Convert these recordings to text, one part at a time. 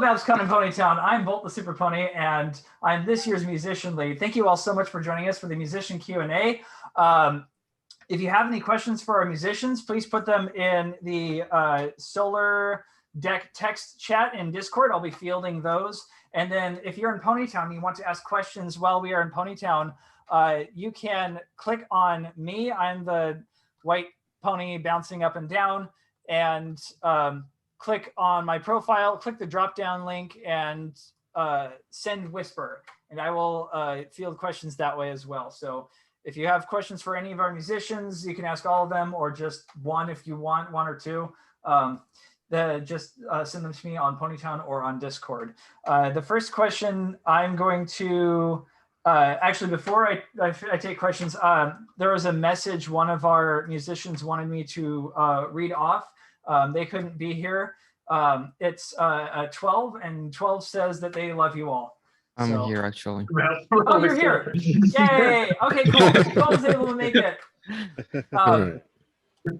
BABSCon in Ponytown. I'm Bolt the Super Pony, and I'm this year's musician lead. Thank you all so much for joining us for the musician Q&A. If you have any questions for our musicians, please put them in the Solar Deck text chat in Discord. I'll be fielding those. And then if you're in Ponytown and you want to ask questions while we are in Ponytown, you can click on me. I'm the white pony bouncing up and down, and click on my profile, click the drop-down link, and send Whisper. And I will field questions that way as well. So if you have questions for any of our musicians, you can ask all of them, or just one if you want, one or two. Just send them to me on Ponytown or on Discord. The first question I'm going to, actually before I take questions, there was a message one of our musicians wanted me to read off. They couldn't be here. It's 12, and 12 says that they love you all. I'm here actually. Oh, you're here. Yay. Okay, cool. 12 is able to make it.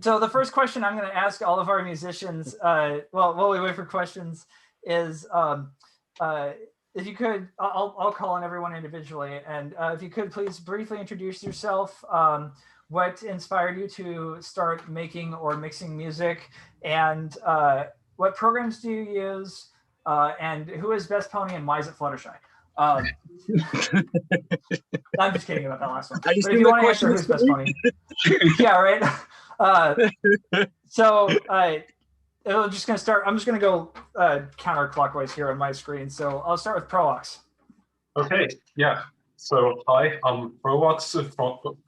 So the first question I'm going to ask all of our musicians, while we wait for questions, is if you could, I'll call on everyone individually, and if you could please briefly introduce yourself, what inspired you to start making or mixing music, and what programs do you use, and who is Best Pony and why is it Fluttershy? I'm just kidding about that last one. But if you want to answer who's Best Pony, yeah, right. So I'm just going to go counterclockwise here on my screen. So I'll start with Provox. Okay, yeah. So hi, I'm Provox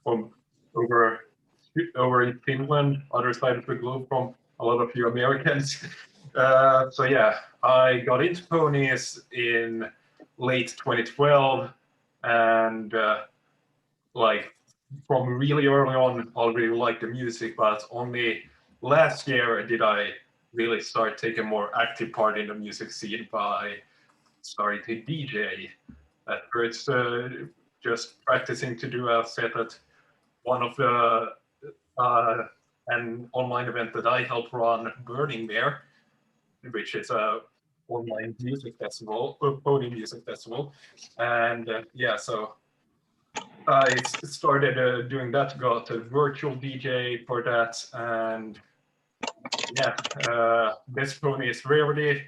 from over in Finland, other side of the globe from a lot of you Americans. So yeah, I got into ponies in late 2012, and like from really early on, I really liked the music, but only last year did I really start taking more active part in the music scene by starting to DJ. At first, just practicing to do a set at one of the an online event that I help run, Burning Bear, which is a online music festival, pony music festival, and yeah, so I started doing that. Got a virtual DJ for that, and yeah, Best Pony is rarely.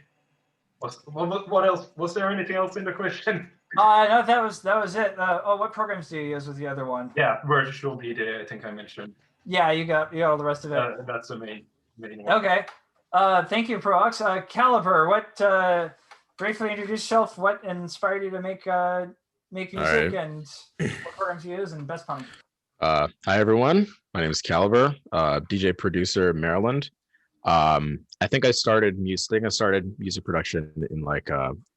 What else? Was there anything else in the question? No, that was it. What programs do you use with the other one? Yeah, virtual DJ. I think I mentioned. Yeah, you got all the rest of it. That's the main one. Okay. Thank you, Provox. Caliber, what briefly introduce yourself, what inspired you to make music, and what programs you use, and Best Pony. Hi everyone, my name is Caliber, DJ producer Maryland. I think I started music production in like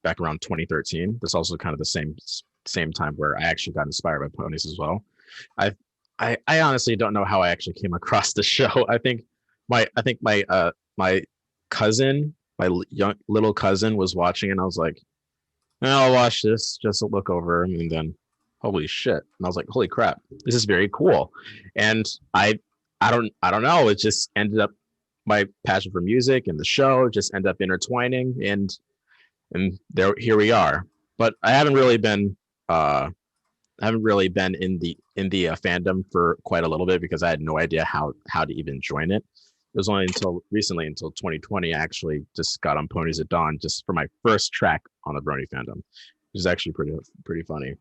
back around 2013. That's also kind of the same time where I actually got inspired by ponies as well. I honestly don't know how I actually came across the show. I think my cousin, my little cousin, was watching, and I was like, I'll watch this just to look over, and then holy shit, and I was like, holy crap, this is very cool. And I don't know, it just ended up, my passion for music and the show just ended up intertwining, and here we are. But I haven't really been in the fandom for quite a little bit, because I had no idea how to even join it. It was only until 2020, I actually just got on Ponies at Dawn just for my first track on the Brony fandom, which is actually pretty funny.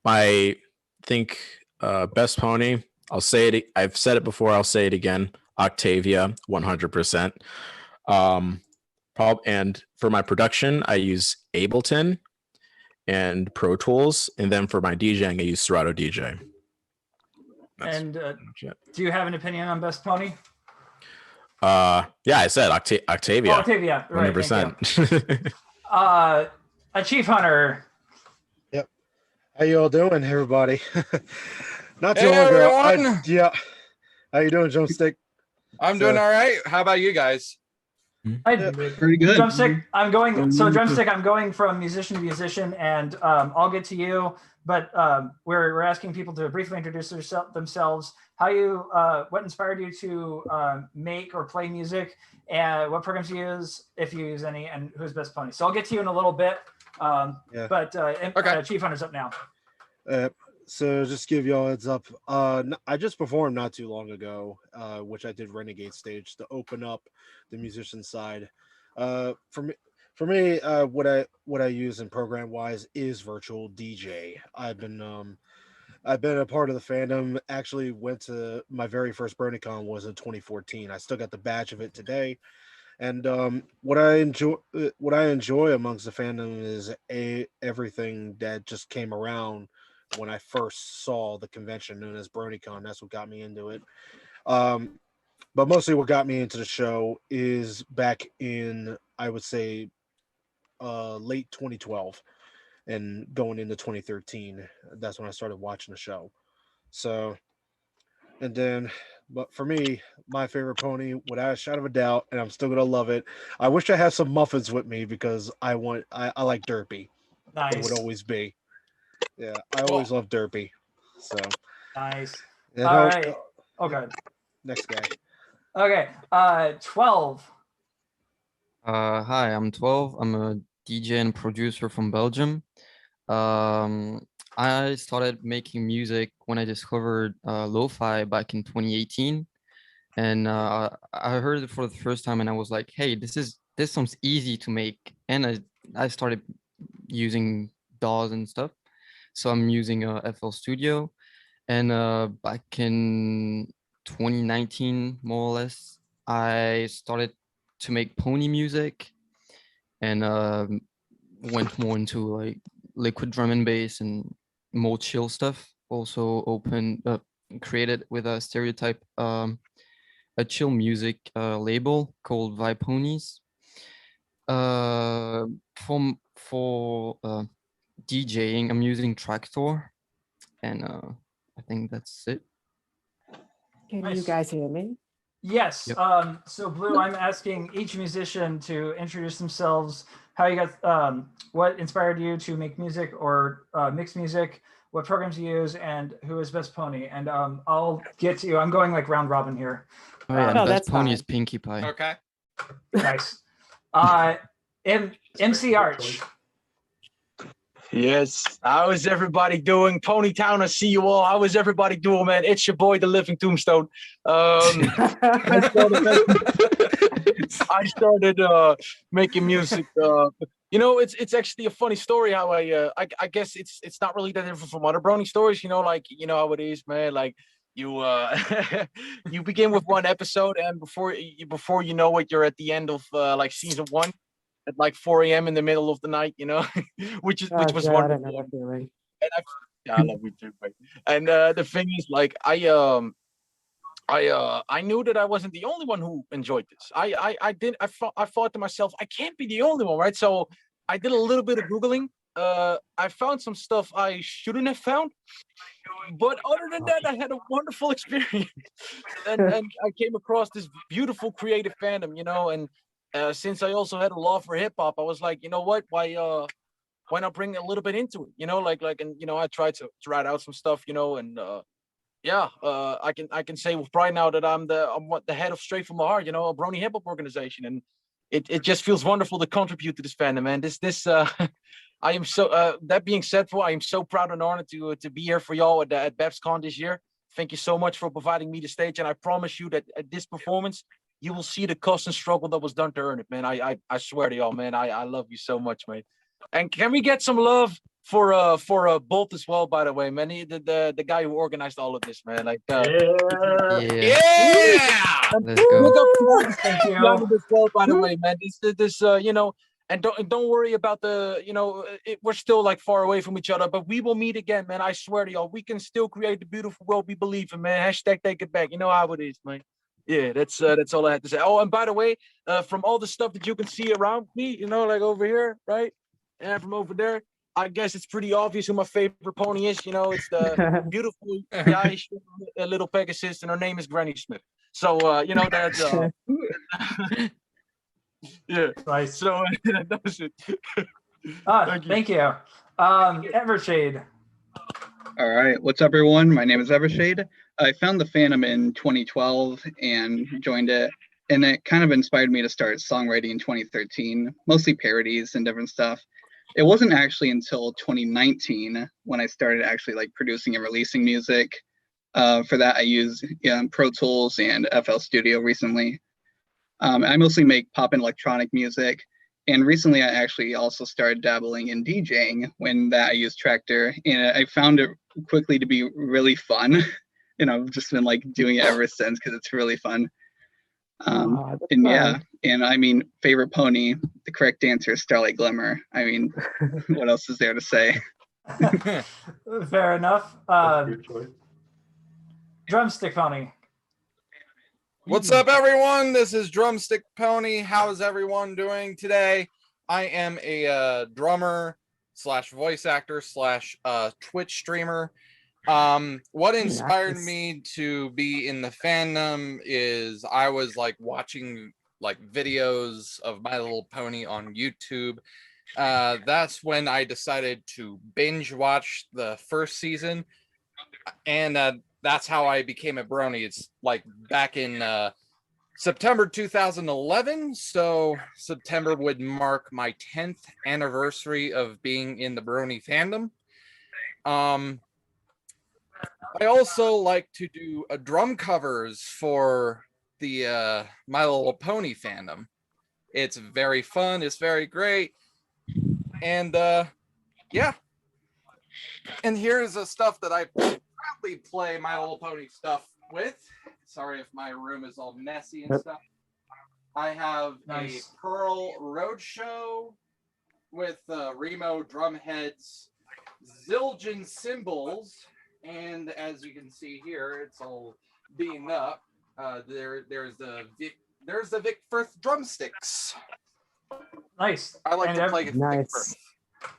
I think Best Pony, I'll say it. I've said it before. I'll say it again. Octavia, 100%. And for my production, I use Ableton and Pro Tools, and then for my DJing, I use Serato DJ. And do you have an opinion on Best Pony? Yeah, I said Octavia. Oh, Octavia, right, 100%. A Chief Hunter. Yep. How you all doing, everybody? Not too Hey, long ago. everyone. Yeah. How you doing, Drumstick? I'm doing all right. How about you guys? Pretty good. Drumstick, I'm going. So Drumstick, I'm going from musician to musician, and I'll get to you. But we're asking people to briefly introduce themselves. What inspired you to make or play music, and what programs you use, if you use any, and who's best pony. So I'll get to you in a little bit. But Chief Hunter's up now. So just give y'all a heads up. I just performed not too long ago, which I did Renegade stage to open up the musician side. For me, what I use in program wise is virtual DJ. I've been a part of the fandom. Actually, went to my very first BurnoutCon was in 2014. I still got the badge of it today. And what I enjoy amongst the fandom is everything that just came around when I first saw the convention known as BronyCon. That's what got me into it. But mostly what got me into the show is back in, I would say, late 2012 and going into 2013. That's when I started watching the show. So, and then, but for me, my favorite pony, without a shadow of a doubt, and I'm still gonna love it. I wish I had some muffins with me because I like Derpy. Nice. It would always be. Yeah, I always love Derpy. So nice. Yeah, all right. Okay. Next guy. Okay. 12. Hi, I'm 12. I'm a DJ and producer from Belgium. I started making music when I discovered lo-fi back in 2018, and I heard it for the first time, and I was like, "Hey, this sounds easy to make," and I started using DAWs and stuff. So I'm using FL Studio, and back in 2019, more or less, I started to make pony music, and went more into like liquid drum and bass and more chill stuff. Also created with a Stereotype a chill music label called Vibe Ponies. For DJing, I'm using Tractor, and I think that's it. Can you guys hear me? Yes. Yep. So Blue, I'm asking each musician to introduce themselves, how you got, what inspired you to make music or mix music, what programs you use, and who is best pony. And I'll get to you. I'm going like round robin here. Oh yeah, No, best that's pony fine. is Pinkie Pie. Okay. Nice. MC Arch. Yes. How is everybody doing? Ponytown, I see you all. How is everybody doing, man? It's your boy, the Living Tombstone. I started making music. It's actually a funny story how I guess it's not really that different from other brony stories. Like how it is, man. Like you you begin with one episode, and before you know it, you're at the end of like season 1. At like 4 a.m. in the middle of the night, which was wonderful. And I love you too, mate. And the thing is, like, I knew that I wasn't the only one who enjoyed this. I thought to myself, I can't be the only one, right? So I did a little bit of Googling. I found some stuff I shouldn't have found, but other than that, I had a wonderful experience. and I came across this beautiful creative fandom, and since I also had a love for hip hop, I was like, you know what? Why not bring a little bit into it? And I tried to write out some stuff, and I can say with pride now that I'm the head of Straight from the Heart, a brony hip hop organization, and it just feels wonderful to contribute to this fandom, man. I am so. That being said, I am so proud and honored to be here for y'all at BABSCon this year. Thank you so much for providing me the stage, and I promise you that at this performance, you will see the cost and struggle that was done to earn it, man. I swear to y'all, man. I love you so much, mate. And can we get some love for Bolt as well, by the way, man? The guy who organized all of this, man. Like, Yeah. Let's go. Thank you. As well, by the way, man. And don't worry about we're still like far away from each other, but we will meet again, man. I swear to y'all, we can still create the beautiful world we believe in, man. Hashtag take it back. You know how it is, man. Yeah, that's all I had to say. Oh, and by the way, from all the stuff that you can see around me, like over here, right? And from over there, I guess it's pretty obvious who my favorite pony is. It's the beautiful guy, little Pegasus, and her name is Granny Smith. So, that's Yeah. Nice. So that was it. Thank you. Evershade. All right, what's up, everyone? My name is Evershade. I found the Fandom in 2012 and joined it, and it kind of inspired me to start songwriting in 2013, mostly parodies and different stuff. It wasn't actually until 2019 when I started actually like producing and releasing music. For that, I use Pro Tools and FL Studio recently. I mostly make pop and electronic music. And recently, I actually also started dabbling in DJing when that I used Tractor, and I found it quickly to be really fun. And I've just been like doing it ever since because it's really fun. Aw, that's And fun. yeah, and I mean, favorite pony, the correct answer is Starlight Glimmer. I mean, what else is there to say? Fair enough. Good choice. Drumstick Pony. What's up, everyone? This is Drumstick Pony. How's everyone doing today? I am a drummer slash voice actor slash Twitch streamer. What inspired Nice. me to be in the fandom is I was like watching like videos of My Little Pony on YouTube. That's when I decided to binge watch the first season, and that's how I became a brony. It's like back in September 2011. So September would mark my 10th anniversary of being in the brony fandom. I also like to do drum covers for the My Little Pony fandom. It's very fun. It's very great. And yeah. And here's the stuff that I proudly play My Little Pony stuff with. Sorry if my room is all messy and stuff. I have Nice. a Pearl Roadshow with Remo drum heads, Zildjian cymbals, and as you can see here, it's all being up. There's the Vic Firth drumsticks. Nice. I like And to ev- play Vic Nice. Firth.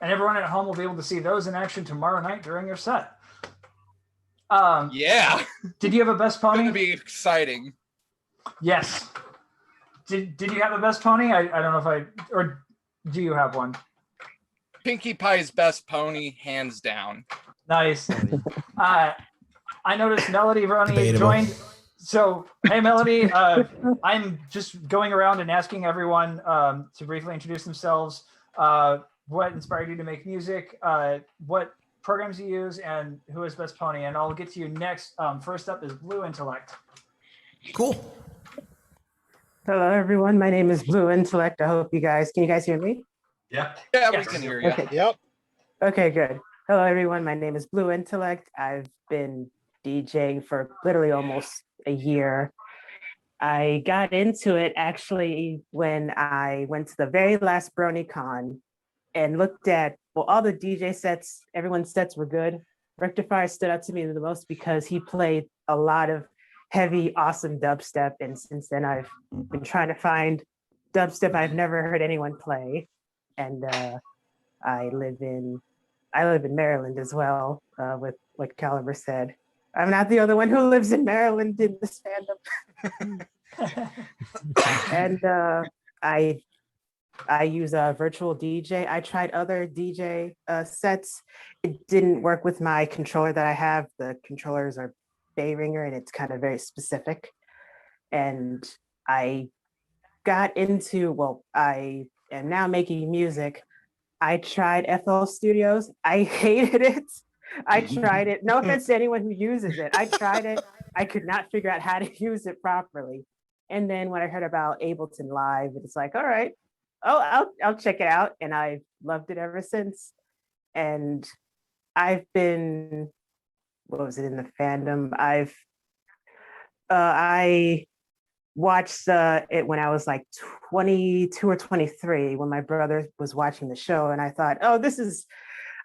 And everyone at home will be able to see those in action tomorrow night during your set. Yeah, Did you have a best it's pony? gonna be exciting. Yes. Did you have a best pony? I don't know if or do you have one? Pinkie Pie's best pony, hands down. Nice. I noticed Melody Roney Debatable. joined. So, hey, Melody, I'm just going around and asking everyone to briefly introduce themselves, what inspired you to make music, what programs you use, and who is best pony. And I'll get to you next. First up is Blue Intellect. Cool. Hello, everyone. My name is Blue Intellect. I hope can you guys hear me? Yeah. Yeah, Yes. we can hear you. Okay. Yep. Okay, good. Hello, everyone. My name is Blue Intellect. I've been DJing for literally almost a year. I got into it actually when I went to the very last BronyCon and looked at, well, all the DJ sets, everyone's sets were good. Rectifier stood out to me the most because he played a lot of heavy, awesome dubstep. And since then, I've been trying to find dubstep I've never heard anyone play. And I live in Maryland as well, with what Caliber said. I'm not the only one who lives in Maryland in this fandom. And I use a virtual DJ. I tried other DJ sets. It didn't work with my controller that I have. The controllers are Behringer and it's kind of very specific. And I got into, well, I am now making music. I tried FL Studios. I hated it. I tried it. No offense to anyone who uses it. I tried it. I could not figure out how to use it properly. And then when I heard about Ableton Live, it's like, all right, I'll check it out. And I've loved it ever since. And I've been, what was it in the fandom? I watched it when I was like 22 or 23 when my brother was watching the show. And I thought, oh,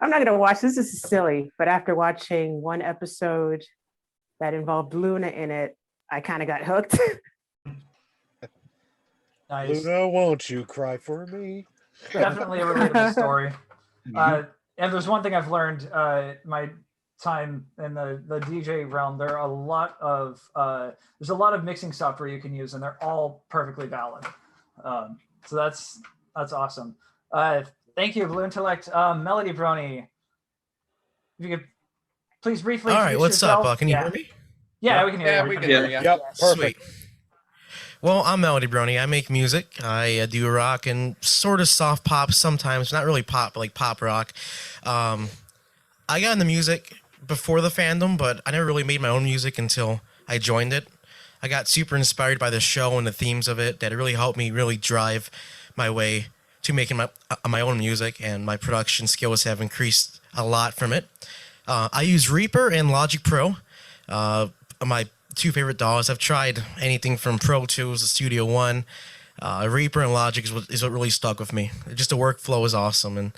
I'm not going to watch this. This is silly. But after watching one episode that involved Luna in it, I kind of got hooked. Nice. Luna, won't you cry for me? Definitely a relatable story. And there's one thing I've learned my time in the DJ realm. There's a lot of mixing software you can use, and they're all perfectly valid. So that's awesome. Thank you, Blue Intellect. Melody Brony, if you could please briefly. All right, introduce what's yourself. up? Can you hear me? Yeah, we can hear you. Yeah, we can hear you. Yep, Sweet. perfect. Well, I'm Melody Brony. I make music. I do rock and sort of soft pop sometimes. Not really pop, but like pop rock. I got into music before the fandom, but I never really made my own music until I joined it. I got super inspired by the show and the themes of it. That it really helped me really drive my way to making my own music, and my production skills have increased a lot from it. I use Reaper and Logic Pro. My two favorite DAWs. I've tried anything from Pro Tools to Studio One. Reaper and Logic is what really stuck with me. Just the workflow is awesome, and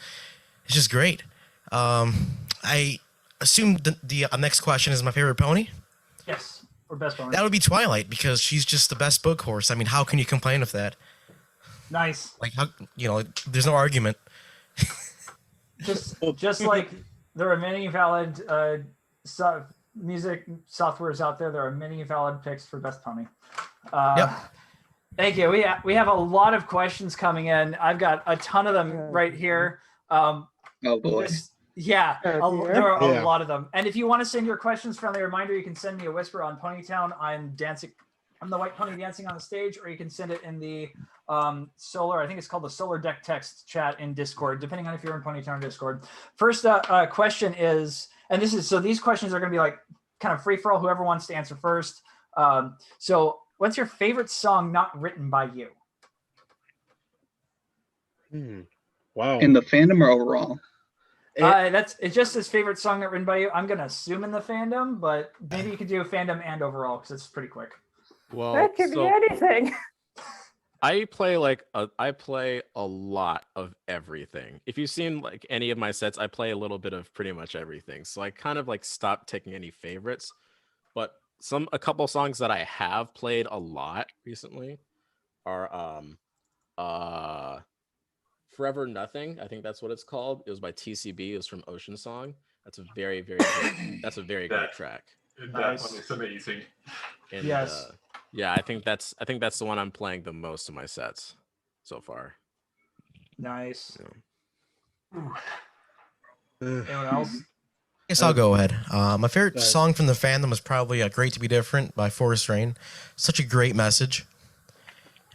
it's just great. I assume the next question is my favorite pony. Yes, or best pony. That would be Twilight, because she's just the best book horse. I mean, how can you complain with that? Nice. Like, how, there's no argument. Just like there are many valid music softwares out there, there are many valid picks for best pony. Yep. Thank you. We have a lot of questions coming in. I've got a ton of them right here. Oh boy. There are a Yeah. lot of them. And if you want to send your questions, friendly reminder, you can send me a whisper on Ponytown. I'm the white pony dancing on the stage, or you can send it in the solar, I think it's called the solar deck text chat in Discord, depending on if you're in Ponytown Discord. First question is, and these questions are going to be like kind of free for all, whoever wants to answer first. So what's your favorite song not written by you? Wow. In the fandom or overall? It's just his favorite song not written by you. I'm going to assume in the fandom, but maybe you could do fandom and overall, because it's pretty quick. Well, That could be anything. I play a lot of everything. If you've seen like any of my sets, I play a little bit of pretty much everything. So I kind of like stopped taking any favorites. But a couple songs that I have played a lot recently are Forever Nothing. I think that's what it's called. It was by TCB. It was from Ocean Song. That's a very, very great track. That one is amazing. And, Yes. Yeah, I think that's the one I'm playing the most in my sets so far. Nice. Yeah. Anyone else? Guess I'll go ahead. My favorite song from the fandom is probably "Great to Be Different" by Forest Rain. Such a great message,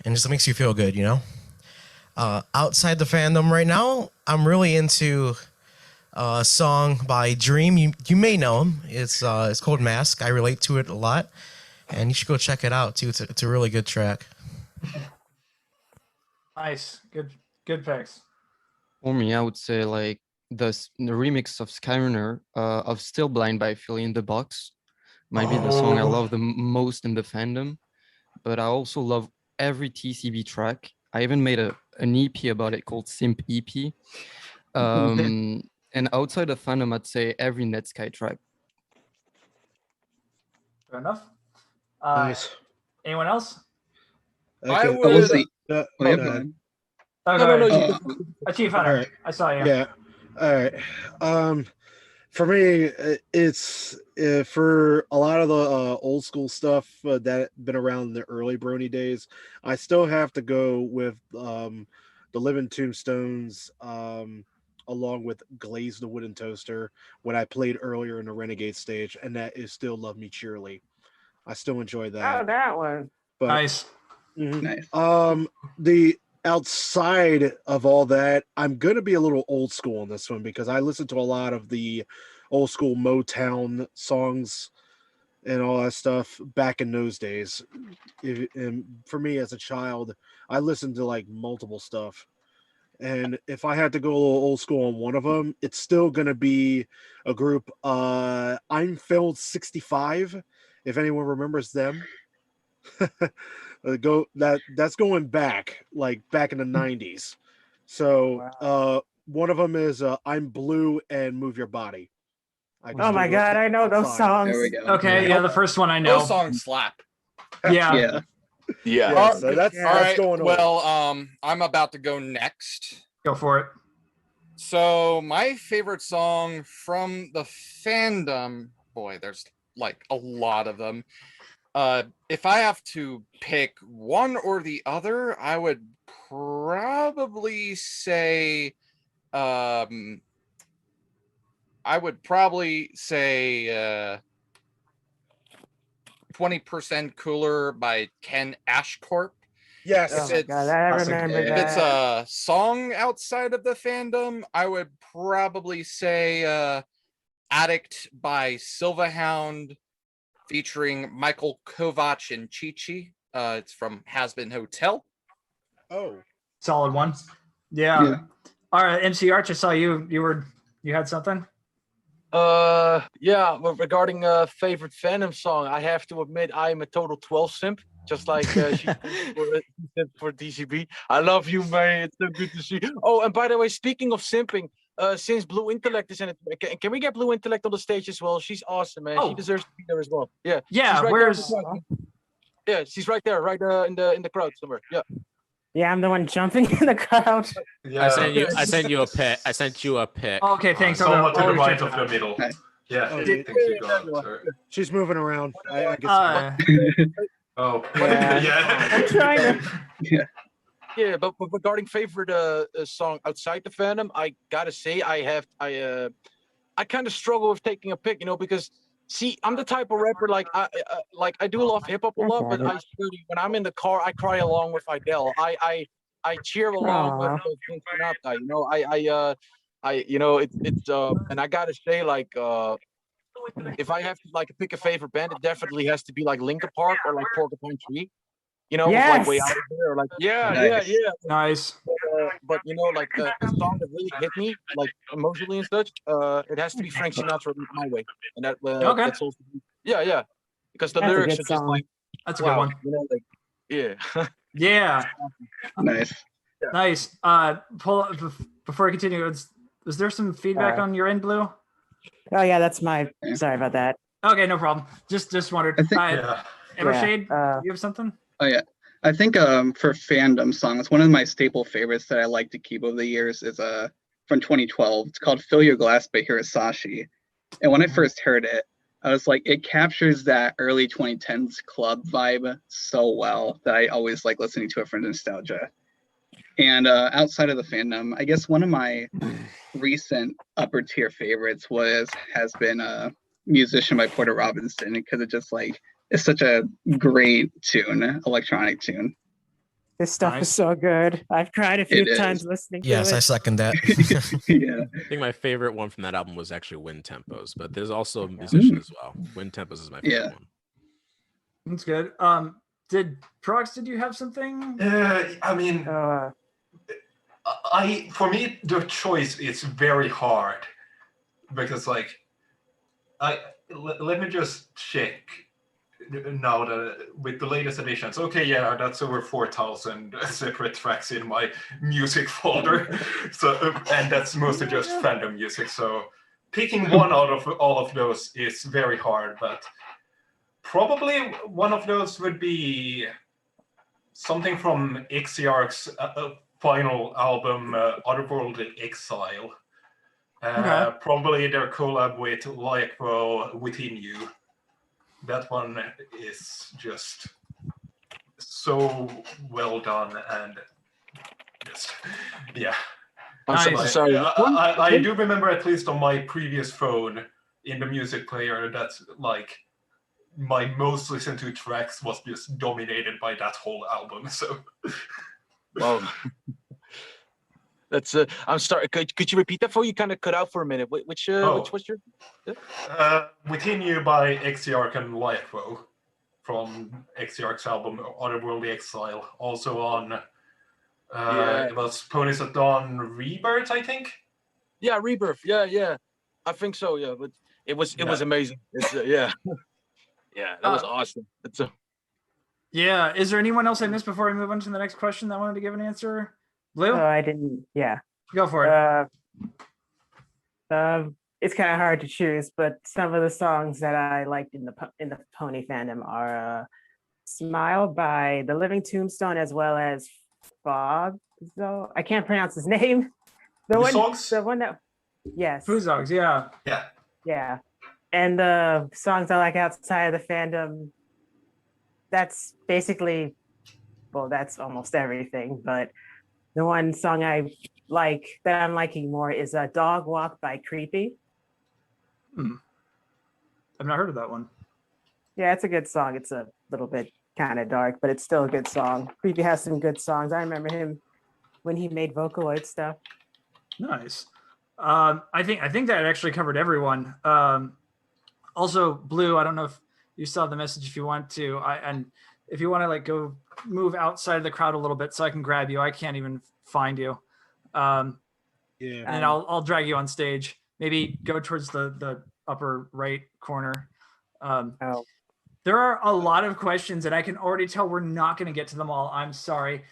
and just makes you feel good, Outside the fandom right now, I'm really into a song by Dream. You may know him. It's called Mask. I relate to it a lot, and you should go check it out too. It's a really good track. Nice. Good picks. For me, I would say like the remix of Skyrunner of Still Blind by Philly in the Box might be the song I love the most in the fandom. But I also love every TCB track. I even made an EP about it called Simp EP. And outside of fandom, I'd say every Netsky track. Fair enough. Nice. Anyone else? I Oh, we'll would. see. No, Oh, yeah, no, go ahead. Oh, No, go no, ahead. Chief Hunter. All right. I saw you. Yeah. All right. For me, it's for a lot of the old school stuff that been around in the early Brony days. I still have to go with the Living Tombstones, along with Glaze the Wooden Toaster when I played earlier in the Renegade stage, and that is Still Love Me Cheerly. I still enjoy that. Oh, that one. But Nice. Mhm. Nice. The outside of all that, I'm gonna be a little old school on this one because I listened to a lot of the old school Motown songs and all that stuff back in those days. And for me as a child, I listened to like multiple stuff. And if I had to go a little old school on one of them, it's still gonna be a group. I'm Filled 65, if anyone remembers them. That's going back in the 90s. So one of them is I'm Blue and Move Your Body. Oh my God, I know those songs. There we go. Okay, yeah, the first one I know. Those songs slap. Yeah. Yeah. Yeah, so that's All right. going on. Well, I'm about to go next. Go for it. So my favorite song from the fandom, boy, there's like a lot of them. If I have to pick one or the other, I would probably say, I would probably say 20% Cooler by Ken Ashcorp. Yes. Oh my God, I remember If it's that. a song outside of the fandom, I would probably say Addict by Silverhound featuring Michael Kovac and Chi Chi. It's from Has Been Hotel. Oh, Solid one. Yeah. All right, MC Arch, I saw you had something. Yeah, well, regarding favorite Fandom song, I have to admit I am a total 12 simp, just like she for DCB. I love you, man. It's so good to see. Oh, and by the way, speaking of simping, since Blue Intellect is in it, can we get Blue Intellect on the stage as well? She's awesome, man. Oh. She deserves to be there as well. Yeah. Yeah, She's right where's there. Yeah, she's right there, right in the crowd somewhere. Yeah. Yeah, I'm the one jumping in the crowd. Yeah. I sent you a pic. I sent you a pic. Oh, okay, thanks. Someone to the I'll right check of the middle. Right. Yeah, Oh, I did- think you got it. Sorry. she's moving around. I guess. Oh, Yeah. yeah. I'm trying to. Yeah, but regarding favorite song outside the fandom, I gotta say I kind of struggle with taking a pick, because see, I'm the type of rapper like I do love hip hop a lot, but I really, when I'm in the car, I cry along with Adele. I cheer along with Frank Sinatra. It's and I gotta say like if I have to like pick a favorite band, it definitely has to be like Linkin Park or like Porcupine Tree. With like Way Out of Here, or like Nice. Nice. but like a song that really hit me, like emotionally and such, it has to be Frank Sinatra My Way, and that Okay. that's also because the That's a lyrics good are just song. like That's a good one. like yeah. Yeah. Nice. Nice. Before I continue, was there some feedback on your end, Blue? Oh yeah, that's my. Sorry about that. Okay, no problem. Just wondered. I think- Yeah. Evershade, Yeah, you have something? Oh yeah. I think for fandom songs, one of my staple favorites that I like to keep over the years is from 2012. It's called Fill Your Glass by Hirasashi. And when I first heard it, I was like, it captures that early 2010s club vibe so well that I always like listening to it for nostalgia. And outside of the fandom, I guess one of my recent upper tier favorites has been Musician by Porter Robinson, because it just like it's such a great tune, electronic tune. this stuff Nice. is so good. I've cried a few It is. times listening to Yes, it. I second that. Yeah. I think my favorite one from that album was actually Wind Tempos, but there's also a musician as well. Wind Tempos is my favorite Yeah. one. That's good. Did you have something? I mean, for me the choice is very hard because like let me just check now that with the latest editions. Okay, yeah, that's over 4,000 separate tracks in my music folder. So and that's mostly just fandom music. So picking one out of all of those is very hard, but probably one of those would be something from XCR's final album, Otherworldly Exile. Okay. Probably their collab with Lycro, Within You. That one is just so well done and just, yeah. I'm Nice. sorry. I do remember, at least on my previous phone in the music player, that's like my most listened to tracks was just dominated by that whole album. So, Well, that's I'm sorry. Could you repeat that for you? Kind of cut out for a minute. Which was your? Within You by XCR and Lycro from XCR's album Otherworldly Exile. Also on it was Ponies at Dawn Rebirth, I think. Yeah, Rebirth. Yeah. I think so. Yeah, but it was amazing. It's yeah, yeah, that was awesome. It's Yeah. Is there anyone else I missed before I move on to the next question that wanted to give an answer? Blue, I didn't. Yeah. go for it. It's kind of hard to choose, but some of the songs that I liked in the Pony fandom are "Smile" by The Living Tombstone, as well as Bob. So I can't pronounce his name. The one that, yes, Fuzogs, yeah. yeah, and the songs I like outside of the fandom. That's basically, well, that's almost everything. But The one song I like that I'm liking more is a Dog Walk by Creepy. I've not heard of that one. Yeah, it's a good song. It's a little bit kind of dark, but it's still a good song. Creepy has some good songs. I remember him when he made Vocaloid stuff. Nice. I think that actually covered everyone. Also, Blue, I don't know if you saw the message. If you want to, and if you want to like go move outside of the crowd a little bit so I can grab you. I can't even find you. Yeah. And I'll drag you on stage. Maybe go towards the upper right corner. There are a lot of questions, and I can already tell we're not going to get to them all. I'm sorry.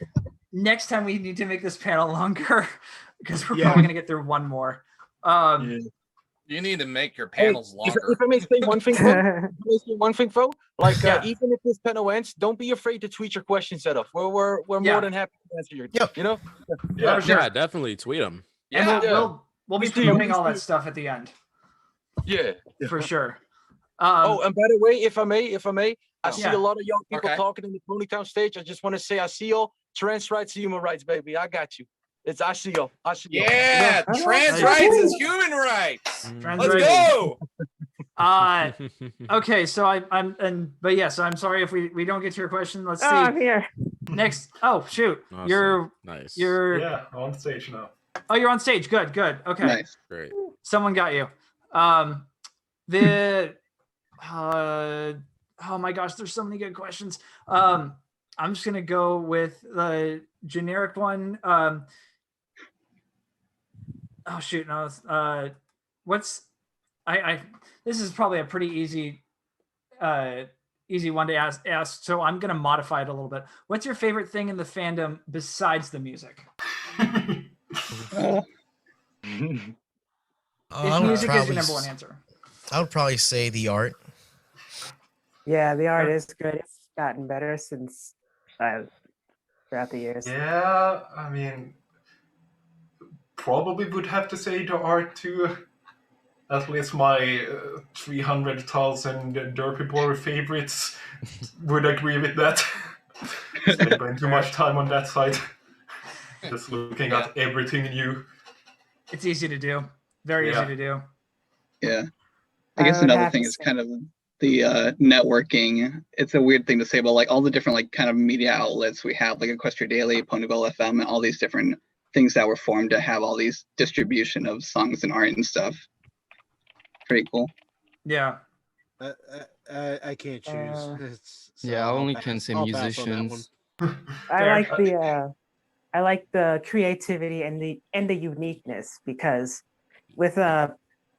Next time we need to make this panel longer because we're probably going to get through one more. You need to make your panels longer. If I may say one thing, Fo, like even if this panel ends, don't be afraid to tweet your questions at us. We're more than happy to answer your. You know. Yeah, definitely tweet them. Yeah, and we'll be promoting all that stuff at the end. Yeah, for sure. And by the way, if I may, I see a lot of young people talking in the Ponytown stage. I just want to say, I see y'all. Trans rights, human rights, baby. I got you. I see y'all. Yeah, trans rights is human rights. Let's go. Okay, so I'm sorry if we don't get to your question. Let's see. I'm here. Next. Oh shoot, Awesome. you're on stage now. Oh, you're on stage. Good. Okay. Nice. Great. Someone got you. Oh my gosh, there's so many good questions. I'm just gonna go with the generic one. Oh shoot, no. This is probably a pretty easy one to ask. So I'm gonna modify it a little bit. What's your favorite thing in the fandom besides the music? If music is your number one answer. I would probably say the art. Yeah, the art is good. It's gotten better since throughout the years. Yeah, I mean, probably would have to say the art too. At least my 300,000 Derpy Boy favorites would agree with that. Spending too much time on that side. Just looking at everything new. It's easy to do. Very easy to do. Yeah. I guess another thing is kind of the networking. It's a weird thing to say, but like all the different like kind of media outlets we have, like Equestria Daily, Ponyville FM, and all these different things that were formed to have all these distribution of songs and art and stuff. Pretty cool. Yeah. I can't choose. I only can say musicians. I like the creativity and the uniqueness, because with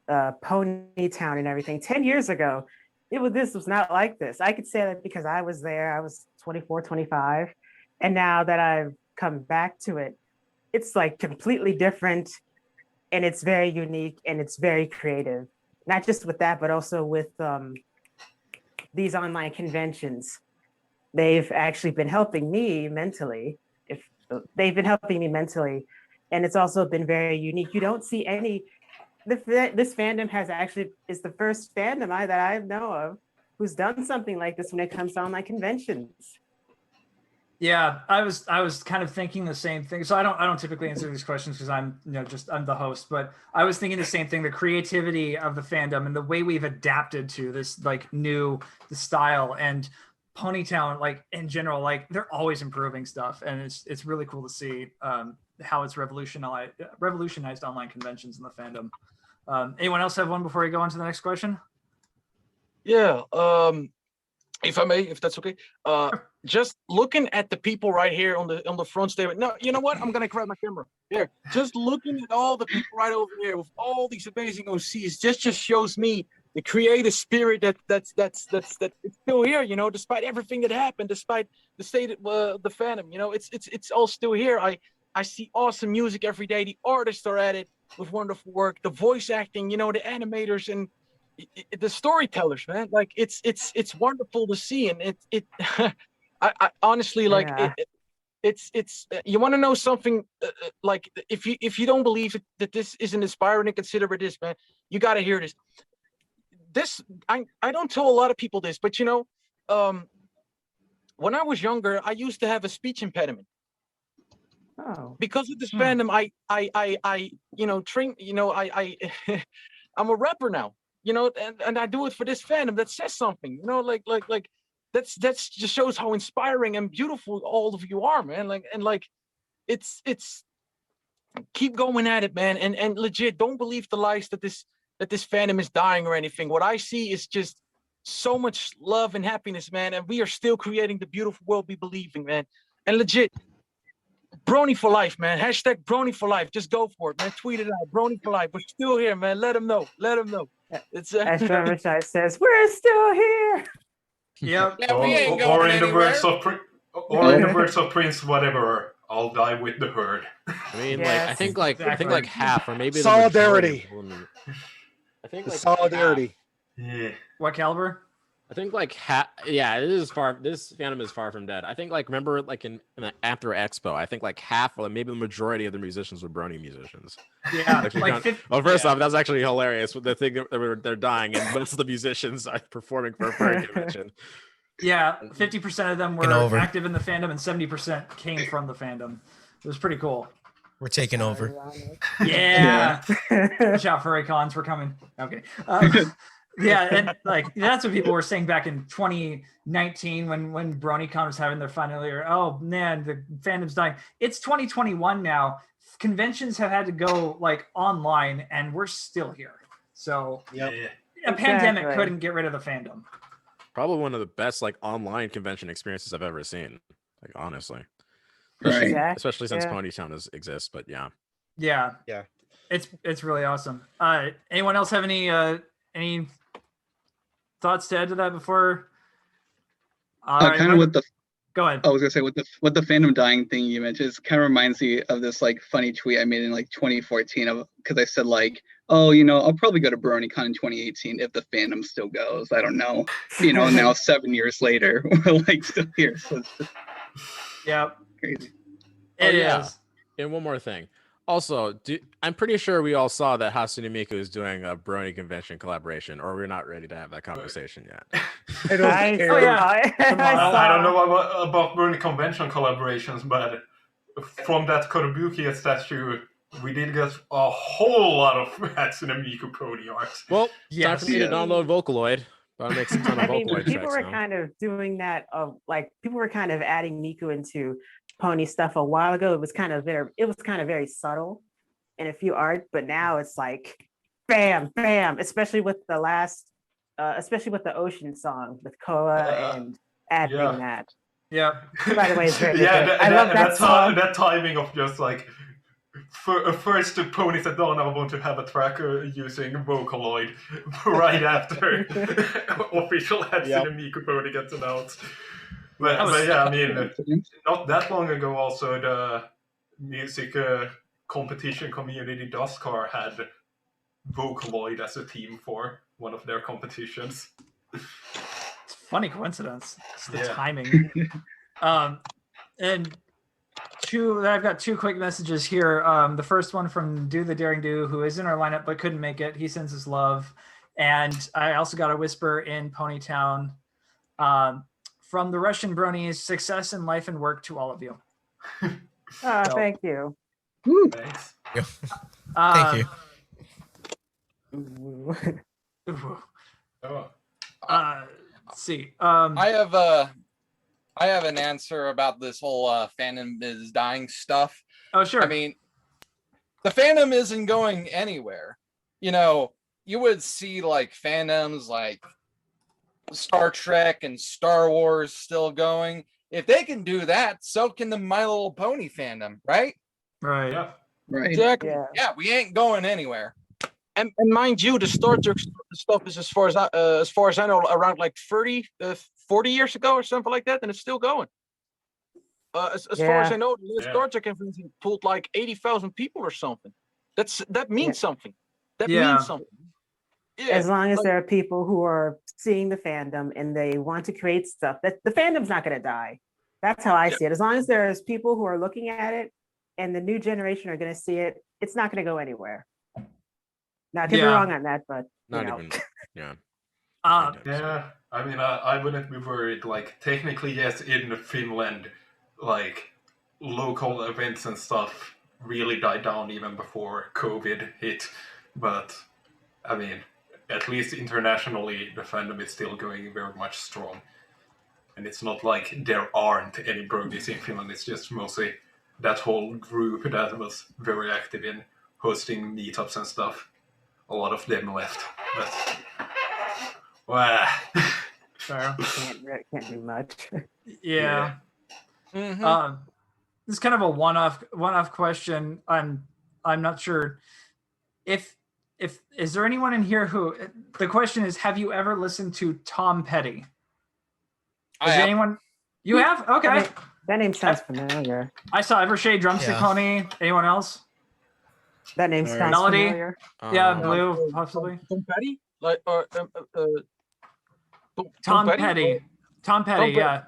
Ponytown and everything 10 years ago, this was not like this. I could say that because I was there. I was 24, 25, and now that I've come back to it, it's like completely different, and it's very unique and it's very creative. Not just with that, but also with these online conventions. They've actually been helping me mentally. And it's also been very unique. You don't see this fandom is the first fandom that I know of who's done something like this when it comes to online conventions. Yeah, I was kind of thinking the same thing. So I don't typically answer these questions because I'm the host, but I was thinking the same thing, the creativity of the fandom and the way we've adapted to this like the style, and Ponytown, like in general, like they're always improving stuff, and it's really cool to see how it's revolutionized online conventions in the fandom. Anyone else have one before we go on to the next question? Yeah, if I may, if that's okay. Just looking at the people right here on the front stage. No, you know what? I'm gonna grab my camera. Here, just looking at all the people right over here with all these amazing OCs just shows me the creative spirit that's still here. You know, despite everything that happened, despite the state of the fandom. You know, it's all still here. I see awesome music every day. The artists are at it with wonderful work. The voice acting, you know, the animators and the storytellers, man. Like it's wonderful to see, and I honestly like it's you want to know something like if you don't believe that this isn't inspiring and consider it is, man, you got to hear this. I don't tell a lot of people this, but you know, when I was younger, I used to have a speech impediment. Oh. Because of this fandom, I train, I I'm a rapper now, and I do it for this fandom that says something, like that's just shows how inspiring and beautiful all of you are, man. It's keep going at it, man, and legit, don't believe the lies that this fandom is dying or anything. What I see is just so much love and happiness, man, and we are still creating the beautiful world we believe in, man. And legit, Brony for life, man. Hashtag Brony for life. Just go for it, man. Tweet it out. Brony for life. We're still here, man. Let them know. Let them know. It's As Drummer Shy says, we're still here. Yep. Yeah, we ain't going or in the anywhere. words of Prince, whatever. I'll die with the herd. I mean, Yes, I think like exactly. half or maybe Solidarity. The majority of them- I think like Solidarity. Yeah. What caliber? I think like yeah, it is far. This fandom is far from dead. I think like remember like in the after Expo, I think like half or maybe the majority of the musicians were Brony musicians. Yeah, Actually, like not- 50, well, first yeah. off, that's actually hilarious. The thing that they're dying, and most of the musicians are performing for a furry convention. Yeah, 50% of them Taking were over. active in the fandom, and 70% came from the fandom. It was pretty cool. We're taking over. Yeah. Watch out, furry cons, we're coming. Okay. Yeah, and like that's what people were saying back in 2019 when BronyCon was having their final year. Oh man, the fandom's dying. It's 2021 now. Conventions have had to go like online, and we're still here. So Yep. Yeah. a pandemic Exactly. couldn't get rid of the fandom. Probably one of the best like online convention experiences I've ever seen. Like honestly, Right. Exactly. especially since Yeah. Ponytown exists. But yeah, Yeah. Yeah. It's really awesome. Anyone else have any thoughts to add to that before? All right, Kind of with the go ahead. I was gonna say with the fandom dying thing you mentioned, it kind of reminds me of this like funny tweet I made in like 2014 of because I said like, oh, I'll probably go to BronyCon in 2018 if the fandom still goes. I don't know. Now 7 years later, we're like still here. So it's just Yeah, crazy. it is. yeah. And one more thing. Also, I'm pretty sure we all saw that Hatsune Miku is doing a Brony convention collaboration, or we're not ready to have that conversation yet. I don't I care. Oh, yeah. I don't know about Burning Convention collaborations, but from that Kotobukiya statue, we did get a whole lot of Hatsune Miku Pony art. Well, Yes. time for me to Yeah. download Vocaloid. But I make a ton of I mean, Vocaloid people tracks were now. kind of doing that people were kind of adding Miku into pony stuff a while ago. It was kind of very subtle in a few art, but now it's like bam, bam, especially with the last especially with the ocean song with Koa and adding yeah. that. Yeah. By the way, it's very yeah, good. I love that song. that timing of just like first the ponies at dawn I want to have a tracker using Vocaloid right after official Hatsune Miku pony gets announced. But yeah, I mean, not that long ago also the music competition community Dustcar had Vocaloid as a team for one of their competitions. It's a funny coincidence. It's the Yeah. timing. And I've got two quick messages here. The first one from Do the Daring Do, who is in our lineup but couldn't make it. He sends his love. And I also got a whisper in Ponytown from the Russian Bronies, success in life and work to all of you. Oh, So- thank you. Thanks. Thank you. Ooh. Oh. Let's see. I have an answer about this whole fandom is dying stuff. Oh, sure. I mean, the fandom isn't going anywhere. You would see like fandoms like Star Trek and Star Wars still going. If they can do that, so can the My Little Pony fandom, right? right. Yeah. Right. Exactly. Yeah. Yeah, we ain't going anywhere. And mind you, the Star Trek stuff is as far as I know, around like 40 years ago or something like that, and it's still going. As far as Yeah. I know, the last Yeah. Star Trek convention pulled like 80,000 people or something. That means Yeah. something. That Yeah. means something. Yeah. As long as like- there are people who are seeing the fandom and they want to create stuff, that the fandom's not going to die. That's how I Yeah. see it. As long as there's people who are looking at it and the new generation are going to see it, it's not going to go anywhere. Now, I could be Yeah. wrong on that, but Not you know. even. Yeah. Yeah, I mean, I wouldn't be worried. Like, technically, yes, in Finland, like, local events and stuff really died down even before COVID hit. But I mean, at least internationally, the fandom is still going very much strong. And it's not like there aren't any Brodies in Finland. It's just mostly that whole group that was very active in hosting meetups and stuff. A lot of them left. But well, Fair. Can't do much. Yeah. Mhm. This is kind of a one-off question. I'm not sure if is there anyone in here who the question is, have you ever listened to Tom Petty? I Is there have. anyone? You have? Okay. That name sounds familiar. I saw Evershade, Drumstick Yeah. Pony. Anyone else? That name Alright. sounds Melody? familiar. Yeah, Blue, possibly. Tom Petty, like Tom Petty? Petty. Tom Petty, Petty. yeah.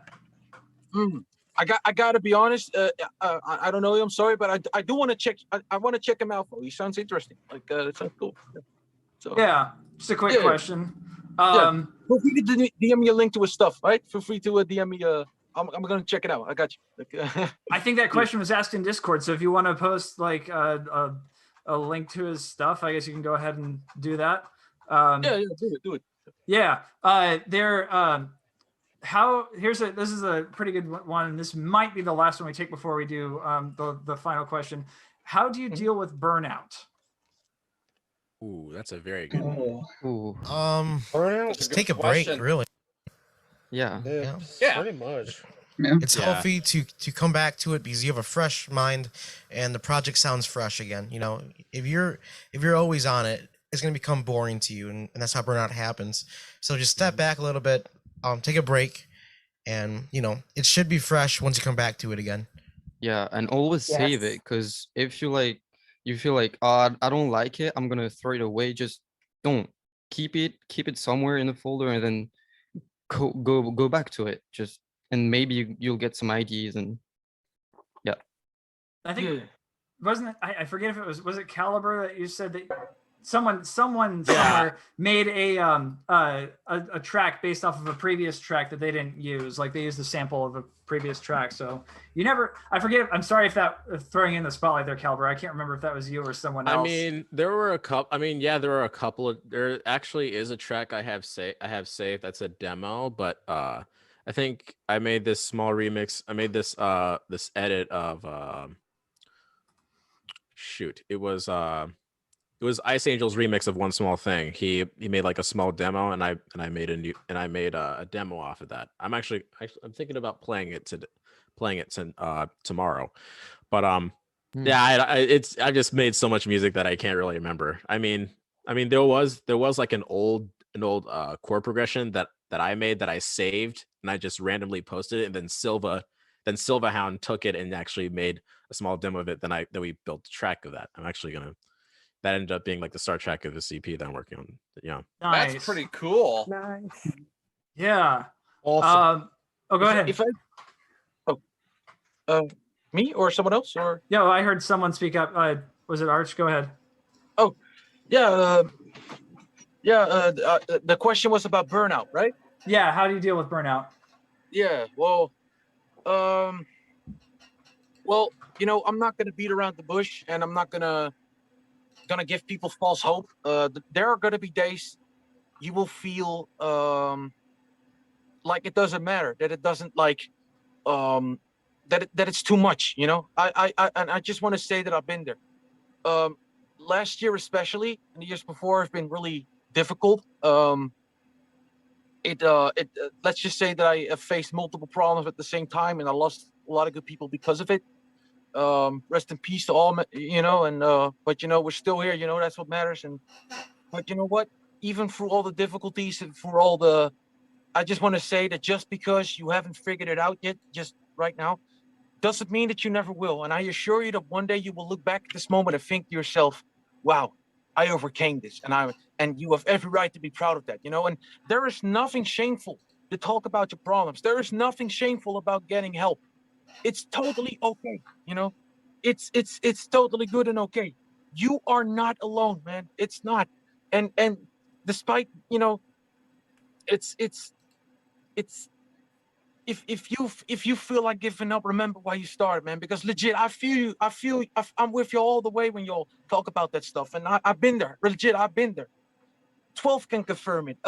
I gotta be honest. I don't know. I'm sorry, but I do want to check. I want to check him out. He sounds interesting. Like that sounds cool. So Yeah, just a quick Yeah. question. feel free to DM me a link to his stuff. Right? Feel free to DM me. I'm gonna check it out. I got you. Like, I think that question was asked in Discord, so if you want to post like a link to his stuff, I guess you can go ahead and do that. yeah, do it. Yeah, this is a pretty good one, and this might be the last one we take before we do the final question. How do you deal with burnout? Ooh, that's a very good one. Oh, Ooh, Burnout? That's a Just good take a question. break, really. yeah. Yeah, Yeah. pretty much. It's Yeah. healthy to come back to it because you have a fresh mind and the project sounds fresh again. You know, if you're always on it, it's gonna become boring to you, and that's how burnout happens. So just step back a little bit, take a break, and it should be fresh once you come back to it again. Yeah, and always save Yes. it, because if you feel like, oh, I don't like it, I'm gonna throw it away. Just don't keep it somewhere in the folder, and then go back to it. Just and maybe you'll get some ideas, and yeah. I think Yeah. wasn't it, I forget if it was it Caliber that you said that someone somewhere made a track based off of a previous track that they didn't use, like they used the sample of a previous track. So you never, I forget, I'm sorry if throwing in the spotlight there, Caliber, I can't remember if that was you or someone else. I mean, there were a couple. I mean, yeah, there were a couple of. There actually is a track I have saved. That's a demo, but I think I made this small remix. I made this this edit of shoot. It was Ice Angel's remix of One Small Thing. He made like a small demo, and I made a demo off of that. I'm thinking about playing it tomorrow, but yeah, I just made so much music that I can't really remember. I mean there was like an old chord progression that I made that I saved, and I just randomly posted it, and then Silva Hound took it and actually made a small demo of it. Then we built a track of that. That ended up being like the start track of the CP that I'm working on. Yeah. Nice. That's pretty cool. Nice. Yeah. Awesome. Oh, go ahead. Me or someone else or? Yeah, I heard someone speak up. Was it Arch? Go ahead. Yeah. The question was about burnout, right? Yeah. How do you deal with burnout? Yeah. Well, I'm not gonna beat around the bush, and I'm not gonna give people false hope. There are gonna be days you will feel like it doesn't matter, that it doesn't that it's too much. I just want to say that I've been there. Last year especially, and the years before have been really difficult. Let's just say that I have faced multiple problems at the same time, and I lost a lot of good people because of it. Rest in peace to all, but we're still here. That's what matters. But you know what? Even through all the difficulties and I just want to say that just because you haven't figured it out yet, just right now, doesn't mean that you never will. And I assure you that one day you will look back at this moment and think to yourself, wow, I overcame this. And you have every right to be proud of that, and there is nothing shameful to talk about your problems. There is nothing shameful about getting help. It's totally okay, it's totally good and okay. You are not alone, man. It's not. And despite, it's if you feel like giving up, remember why you started, man. Because legit, I feel you. I'm with you all the way when y'all talk about that stuff, and I've been there. Legit, I've been there. 12 can confirm it.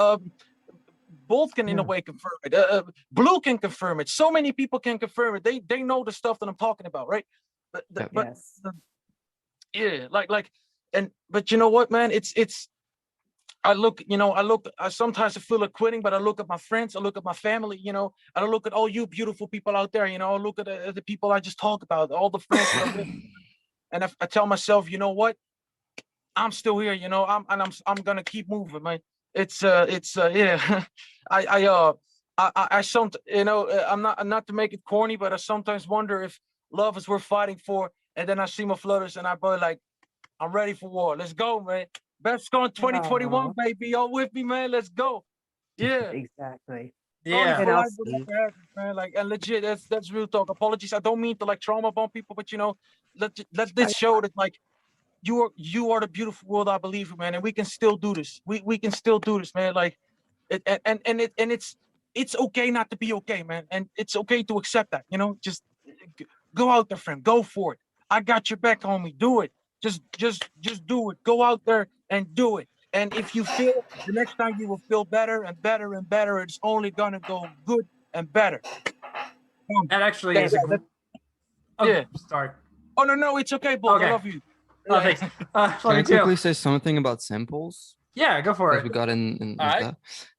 Both can in a way confirm it. Blue can confirm it. So many people can confirm it. They know the stuff that I'm talking about, right? But Yes. yeah, but you know what, man? It's I look, I sometimes I feel like quitting, but I look at my friends, I look at my family, I look at all you beautiful people out there, I look at the people I just talked about, all the friends that I'm with, and I tell myself, you know what? I'm still here, I'm gonna keep moving, man. It's yeah. I'm not to make it corny, but I sometimes wonder if love is worth fighting for. And then I see my flutters and I be like, I'm ready for war. Let's go, man. BABSCon 2021, baby. Y'all with me, man? Let's go. Yeah. Exactly. Yeah. For life, whatever happens, man. Like, and legit, that's real talk. Apologies. I don't mean to like trauma bomb people, but let this show that like you are the beautiful world I believe in, man, and we can still do this. We can still do this, man. Like, it's okay not to be okay, man, and it's okay to accept that. Just go out there, friend. Go for it. I got your back, homie. Do it. Just do it. Go out there and do it. And if you feel the next time you will feel better and better and better, it's only gonna go good and better. That actually is yeah. Sorry. Oh no, it's okay, Bolt. Okay. I love you. Oh, thanks. Can I quickly say something about samples? Yeah, go for it. We got in that.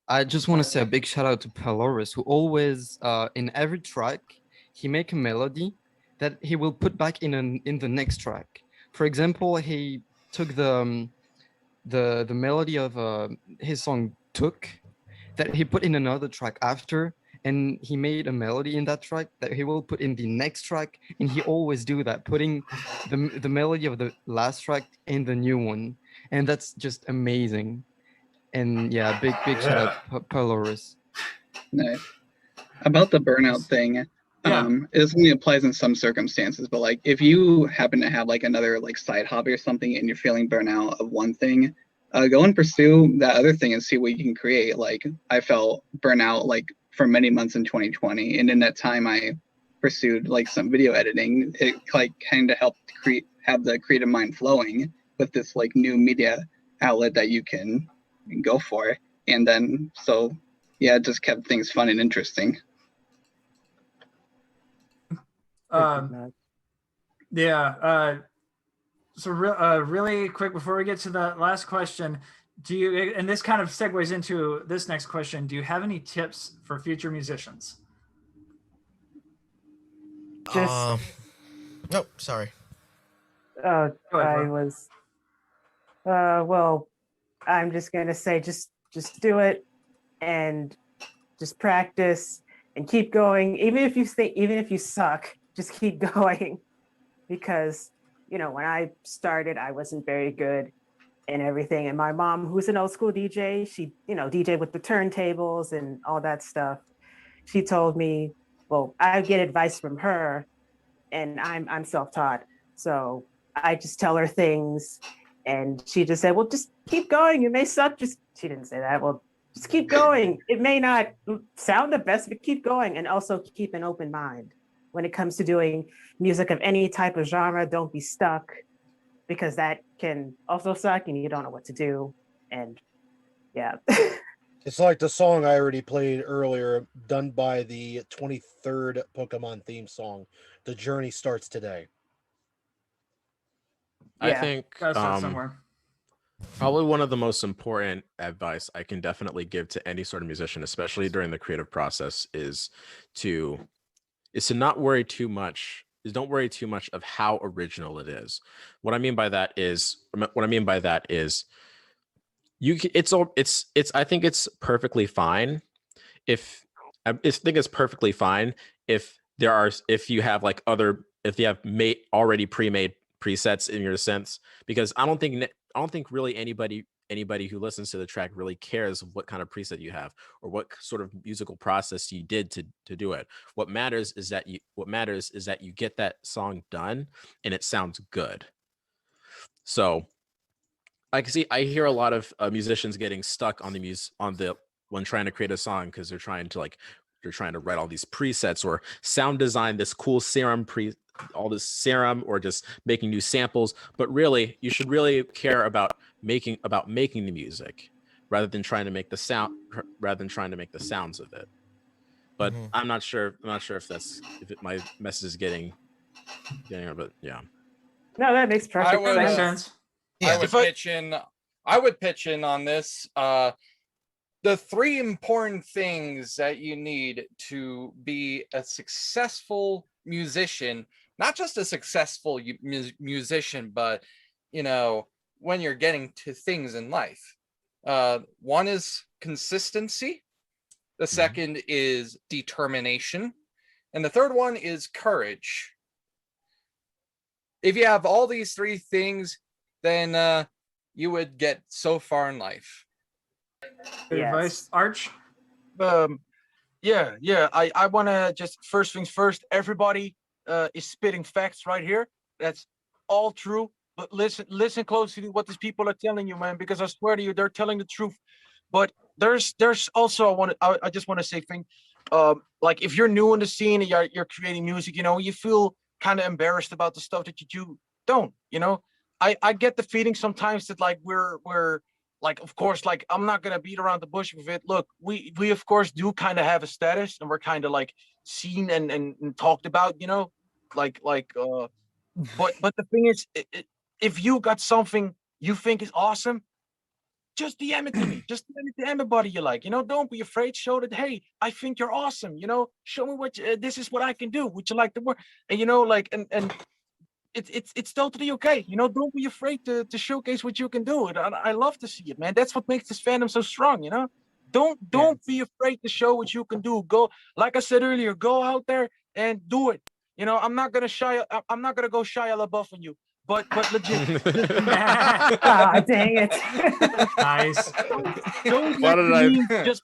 I just want to say a big shout out to Panelist, who always, in every track, he make a melody that he will put back in the next track. For example, he took the melody of his song "Took," that he put in another track after, and he made a melody in that track that he will put in the next track, and he always do that, putting the melody of the last track in the new one, and that's just amazing. And yeah, big shout out Polaris. Nice. About the burnout thing, it only applies in some circumstances, but like if you happen to have like another like side hobby or something and you're feeling burnout of one thing, go and pursue that other thing and see what you can create. Like I felt burnout like for many months in 2020, and in that time I pursued like some video editing. It like kind of helped have the creative mind flowing with this like new media outlet that you can go for. And then so yeah, it just kept things fun and interesting. So really quick before we get to the last question, and this kind of segues into this next question, do you have any tips for future musicians? Nope, sorry. Well, I'm just gonna say just do it and just practice and keep going. Even if you suck, just keep going, because when I started, I wasn't very good and everything. And my mom, who's an old school DJ, she DJ with the turntables and all that stuff. She told me, well, I get advice from her, and I'm self-taught, so I just tell her things, and she just said, well, just keep going. You may suck. She didn't say that. Well, just keep going. It may not sound the best, but keep going, and also keep an open mind. When it comes to doing music of any type of genre, don't be stuck, because that can also suck and you don't know what to do. And yeah. It's like the song I already played earlier, done by the 23rd Pokemon theme song. The journey starts today. I think somewhere. Probably one of the most important advice I can definitely give to any sort of musician, especially during the creative process, is to not worry too much. Don't worry too much of how original it is. What I mean by that is I think it's perfectly fine if you have already pre-made presets in your sense, because I don't think really anybody who listens to the track really cares what kind of preset you have or what sort of musical process you did to do it. What matters is that you get that song done and it sounds good. So I hear a lot of musicians getting stuck when trying to create a song, because they're trying to they're trying to write all these presets or sound design this cool serum all this serum, or just making new samples. But really, you should really care about making the music rather than trying to make the sounds of it. But I'm not sure if my message is getting but yeah. No, that makes perfect sense. I would pitch in on this. The 3 important things that you need to be a successful musician, not just a successful musician, but, you know, when you're getting to things in life. One is consistency. The second is determination. And the third one is courage. If you have all these 3 things, then you would get so far in life. Good advice, Arch. Yeah. I want to just, first things first, everybody is spitting facts right here. That's all true. But listen closely to what these people are telling you, man, because I swear to you, they're telling the truth. But there's also, I just want to say thing, like if you're new in the scene and you're creating music, you know, you feel kind of embarrassed about the stuff that you do. Don't, you know, I get the feeling sometimes that like we're like, of course, like I'm not gonna beat around the bush with it. Look, we of course do kind of have a status, and we're kind of like seen and talked about, you know, but the thing is, if you got something you think is awesome, just DM it to me. Just DM it to anybody you like. You know, don't be afraid. Show that, hey, I think you're awesome. You know, show me what this is what I can do. Would you like to work? And you know, like, and it's totally okay. You know, don't be afraid to showcase what you can do. And I love to see it, man. That's what makes this fandom so strong. You know, don't be afraid to show what you can do. Go, like I said earlier, go out there and do it. You know, I'm not gonna go Shia LaBeouf on you. But legit. Ah, dang it. Nice. Don't Why did I just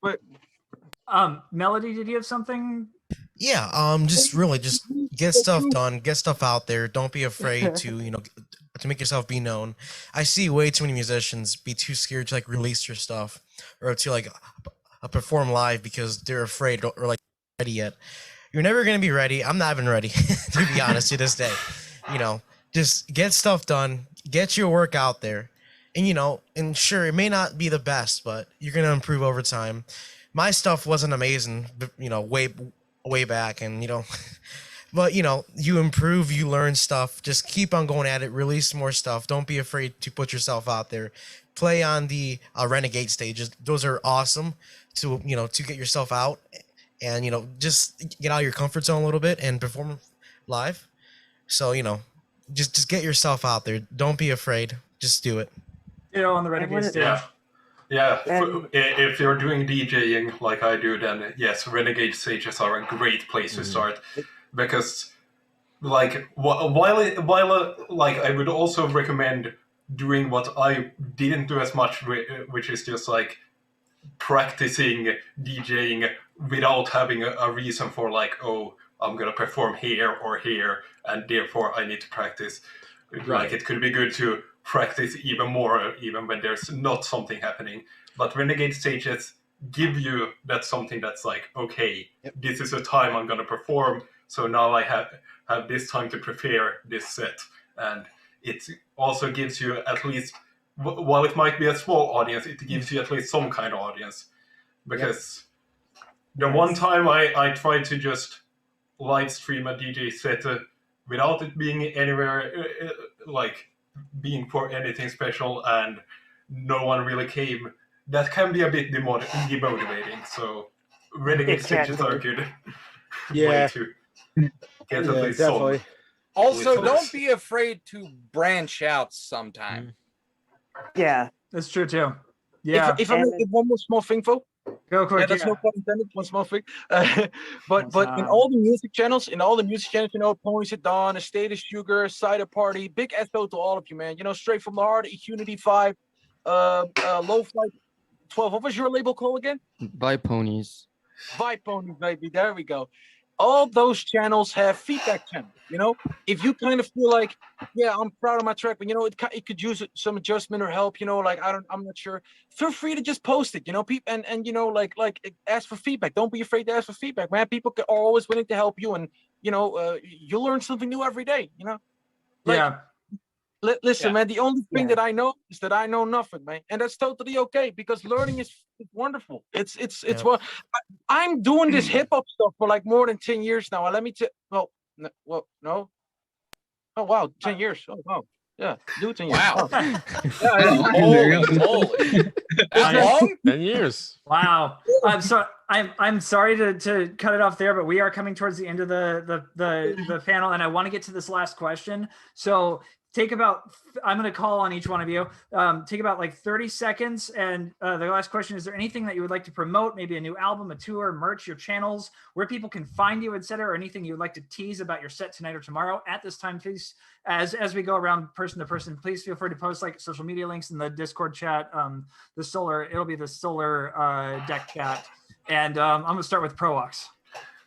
but Melody, did you have something? Yeah, just get stuff done, get stuff out there. Don't be afraid to, you know, to make yourself be known. I see way too many musicians be too scared to like release your stuff or to like perform live because they're afraid or like ready yet. You're never going to be ready. I'm not even ready, to be honest, to this day. You know, just get stuff done, get your work out there. And, you know, and sure, it may not be the best, but you're going to improve over time. My stuff wasn't amazing, you know, way back. And, you know, but, you know, you improve, you learn stuff. Just keep on going at it. Release more stuff. Don't be afraid to put yourself out there. Play on the Renegade stages. Those are awesome to, you know, to get yourself out. And, you know, just get out of your comfort zone a little bit and perform live. So, you know, just get yourself out there. Don't be afraid. Just do it. You know, on the Renegade stage. Yeah. If you're doing DJing like I do, then yes, Renegade stages are a great place to start. Because, like, while like I would also recommend doing what I didn't do as much, which is just like practicing DJing without having a reason for like, oh, I'm gonna perform here or here and therefore I need to practice. Right. Like it could be good to practice even more even when there's not something happening. But Renegade stages give you that something that's like, okay, this is the time I'm gonna perform, so now I have this time to prepare this set. And it also gives you at least, while it might be a small audience, it gives you at least some kind of audience. Because the one time I tried to just live stream a DJ set without it being anywhere, like being for anything special, and no one really came, that can be a bit demotivating. So Renegade stages are good. Yeah. Way to get at least definitely. some. Also, don't be afraid to branch out sometime. Yeah. That's true too. Yeah. If I make one more small thing, Fo. Go quick. Yeah, that's no pun intended. One small thing. But in all the music channels, you know, Ponies at Dawn, A State of Sugar, Cider Party, big SO to all of you, man. You know, straight from the heart, Unity 5, Lo-Fi 12. What was your label called again? By Ponies. By Ponies, baby. There we go. all those channels have feedback channels. You know, if you kind of feel like, yeah, I'm proud of my track, but you know, it could use some adjustment or help. You know, like I'm not sure. Feel free to just post it. You know, people and you know, like ask for feedback. Don't be afraid to ask for feedback, man. People are always willing to help you, and you know, you learn something new every day. You know, like. Yeah. Listen, man, the only thing Yeah. that I know is that I know nothing, man. And that's totally okay because learning is wonderful. It's Yep. what I'm doing this hip hop stuff for like more than 10 years now. And let me tell no. Oh wow, 10 years. Oh wow. Yeah, do 10 years. Wow. Oh. Yeah, Oh, there you Holy go. moly. That long? 10 years. Wow. I'm sorry to cut it off there, but we are coming towards the end of the panel, and I want to get to this last question. So I'm going to call on each one of you. Take about like 30 seconds. And the last question, is there anything that you would like to promote? Maybe a new album, a tour, merch, your channels, where people can find you, etc., or anything you would like to tease about your set tonight or tomorrow at this time, please, as we go around person to person, please feel free to post like social media links in the Discord chat, it'll be the Solar deck chat. And I'm going to start with Provox.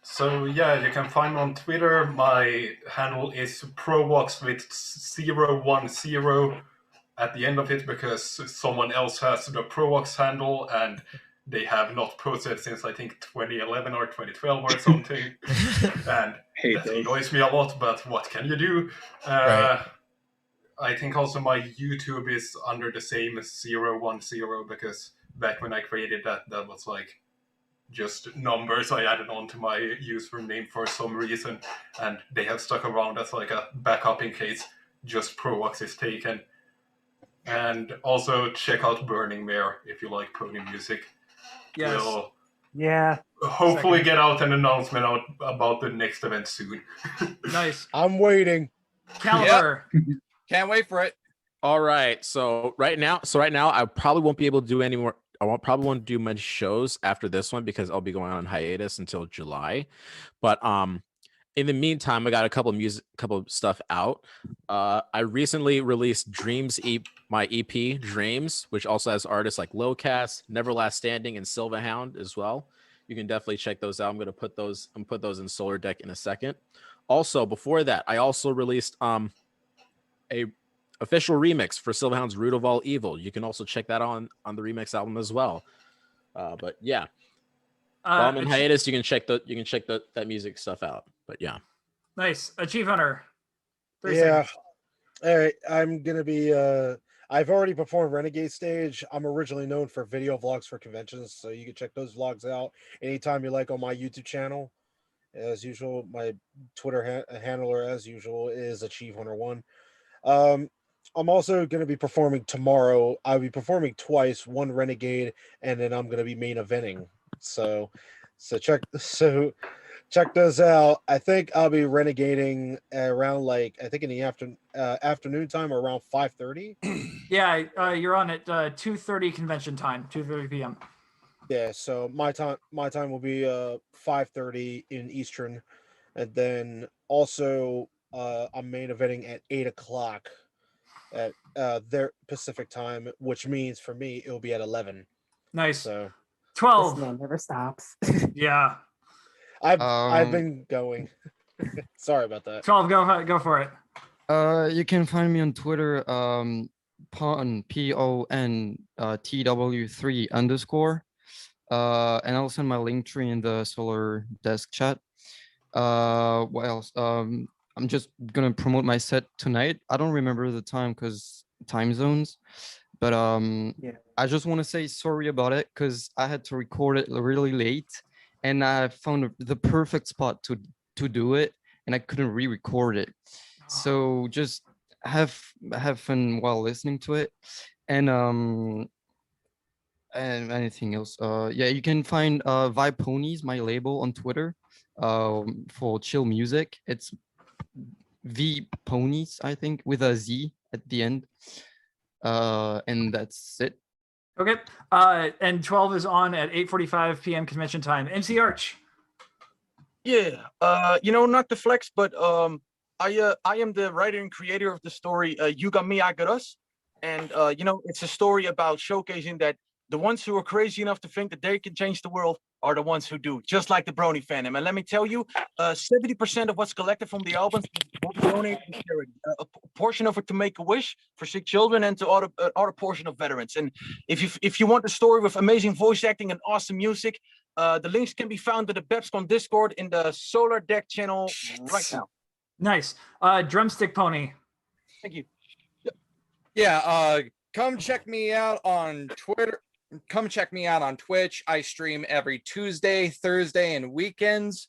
So yeah, you can find me on Twitter. My handle is Provox with 010 at the end of it because someone else has the Provox handle and they have not posted since I think 2011 or 2012 or something. And that annoys me a lot, but what can you do? Right. I think also my YouTube is under the same 010 because back when I created that was like just numbers I added on to my username for some reason, and they have stuck around as like a backup in case just Provox is taken. And also check out Burning Mare if you like pony music. Yes. We'll Yeah. get out an announcement out about the next event soon. Nice. I'm waiting. Caliber. Can't wait for it. All right. So right now, I probably won't be able to do any more. Probably won't do many shows after this one because I'll be going on hiatus until July. But in the meantime, I got a couple of stuff out. I recently released my EP Dreams, which also has artists like Lowcast, Neverlast Standing, and Silverhound as well. You can definitely check those out. I'm gonna put those in Solar Deck in a second. Also, before that, I also released a official remix for Silverhound's Root of All Evil. You can also check that on the remix album as well. But yeah, while I'm in hiatus, you can check that music stuff out. But yeah, nice. Chief Hunter. 30 Yeah. seconds. All right. I'm gonna be. I've already performed Renegade Stage. I'm originally known for video vlogs for conventions, so you can check those vlogs out anytime you like on my YouTube channel. As usual, my Twitter handler, as usual, is Achieve101. I'm also going to be performing tomorrow. I'll be performing twice, one Renegade, and then I'm going to be main eventing. So check those out. I think I'll be renegading around in the afternoon time around 5:30. Yeah, you're on at 2:30 convention time, 2:30 p.m. Yeah, so my time will be 5:30 in Eastern, and then also I'm main eventing at 8:00 at their Pacific time, which means for me it'll be at 11. Nice. So 12. This man never stops. Yeah. I've been going. Sorry about that. 12. Go for it. You can find me on Twitter, PON TW3_. And I'll send my link tree in the Solar Desk chat. What else? I'm just gonna promote my set tonight. I don't remember the time because time zones, but Yeah. I just want to say sorry about it because I had to record it really late, and I found the perfect spot to do it, and I couldn't re-record it. So just have fun while listening to it, and anything else. Yeah, you can find Vibe Ponies, my label, on Twitter, for chill music. It's V Ponies, I think, with a Z at the end. And that's it. Okay. And 12 is on at 8:45 p.m. convention time. MC Arch. Yeah. Not to flex, but I am the writer and creator of the story You Got Me, I Got Us. And it's a story about showcasing that the ones who are crazy enough to think that they can change the world are the ones who do, just like the Brony Fandom. And let me tell you, 70% of what's collected from the albums will be donated to charity. A portion of it to Make-A-Wish for sick children, and to other portion of veterans. And if you want a story with amazing voice acting and awesome music, the links can be found in the BABSCon Discord in the Solar Deck channel right now. Nice. Drumstick Pony. Thank you. Yeah, come check me out on Twitter. Come check me out on Twitch. I stream every Tuesday, Thursday, and weekends.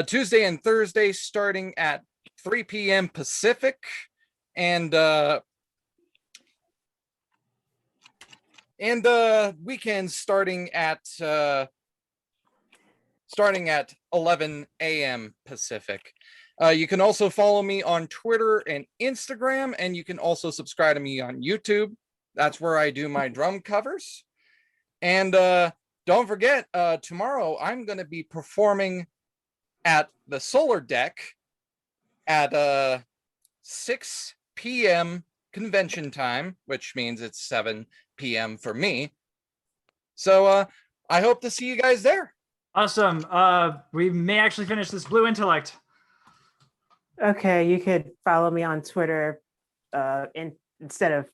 Tuesday and Thursday starting at 3 p.m. Pacific, and weekends starting at 11 a.m. Pacific. You can also follow me on Twitter and Instagram, and you can also subscribe to me on YouTube. That's where I do my drum covers. And don't forget, tomorrow I'm going to be performing at the Solar Deck at 6 p.m. convention time, which means it's 7 p.m. for me. So I hope to see you guys there. Awesome. We may actually finish this Blue Intellect. Okay, you could follow me on Twitter instead of,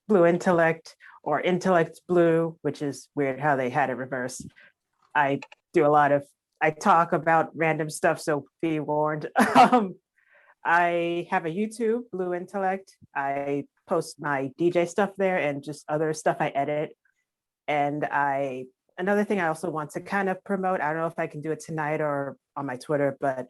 Blue Intellect or Intellect Blue, which is weird how they had it reversed. I talk about random stuff, so be warned. I have a YouTube, Blue Intellect. I post my DJ stuff there and just other stuff I edit. And another thing I also want to kind of promote, I don't know if I can do it tonight or on my Twitter, but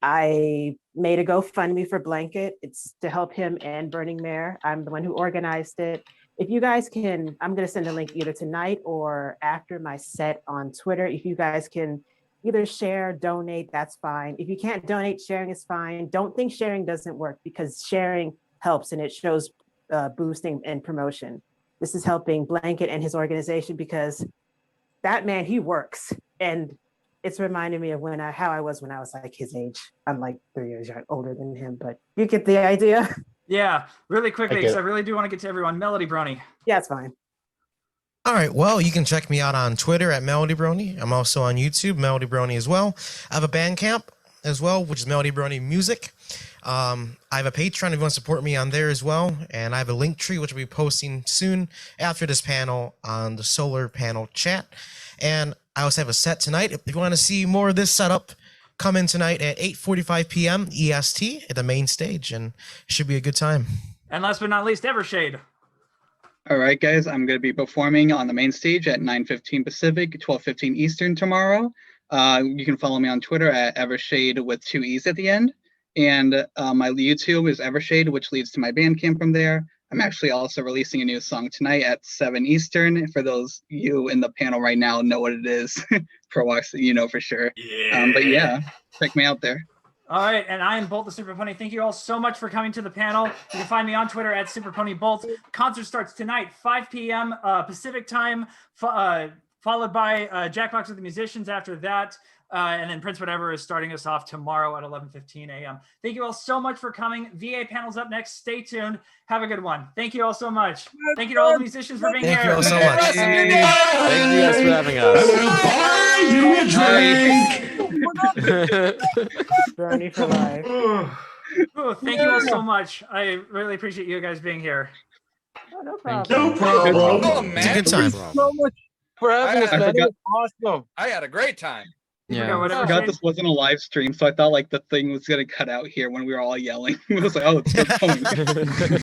I made a GoFundMe for Blanket. It's to help him and Burning Mare. I'm the one who organized it. If you guys can, I'm going to send a link either tonight or after my set on Twitter. If you guys can either share, donate, that's fine. If you can't donate, sharing is fine. Don't think sharing doesn't work, because sharing helps and it shows boosting and promotion. This is helping Blanket and his organization, because that man, he works. And it's reminded me of how I was when I was like his age. I'm like 3 years older than him, but you get the idea. Yeah, really quickly, because I really do want to get to everyone. Melody Brony. Yeah, it's fine. All right, well, you can check me out on Twitter at Melody Brony. I'm also on YouTube, Melody Brony as well. I have a Bandcamp as well, which is Melody Brony Music. I have a Patreon if you want to support me on there as well. And I have a link tree, which will be posting soon after this panel on the Solar Panel chat. And I also have a set tonight. If you want to see more of this setup, come in tonight at 8:45 p.m. EST at the main stage, and it should be a good time. And last but not least, Evershade. All right, guys, I'm going to be performing on the main stage at 9:15 Pacific, 12:15 Eastern tomorrow. You can follow me on Twitter at Evershade with 2 E's at the end. And my YouTube is Evershade, which leads to my Bandcamp from there. I'm actually also releasing a new song tonight at 7 Eastern. For those you in the panel right now know what it is. Pro Walks, you know for sure. Yeah. But yeah, check me out there. All right, and I am Bolt the Super Pony. Thank you all so much for coming to the panel. You can find me on Twitter at Super Pony Bolt. Concert starts tonight, 5 p.m. Pacific time, followed by Jackbox with the Musicians after that. And then Prince Whatever is starting us off tomorrow at 11:15 a.m. Thank you all so much for coming. VA panel's up next. Stay tuned. Have a good one. Thank you all so much. Thank you to all the musicians for being here. Thank you all so much. Thank you guys for having us. Brony for life. Ooh, thank you all so much. I really appreciate you guys being here. Oh, no problem. No problem. Oh, It's a good time. So much for having us, man. It was awesome. I had a great time. Yeah. I forgot this wasn't a live stream, so I thought like the thing was gonna cut out here when we were all yelling. It was like, oh, it's still going.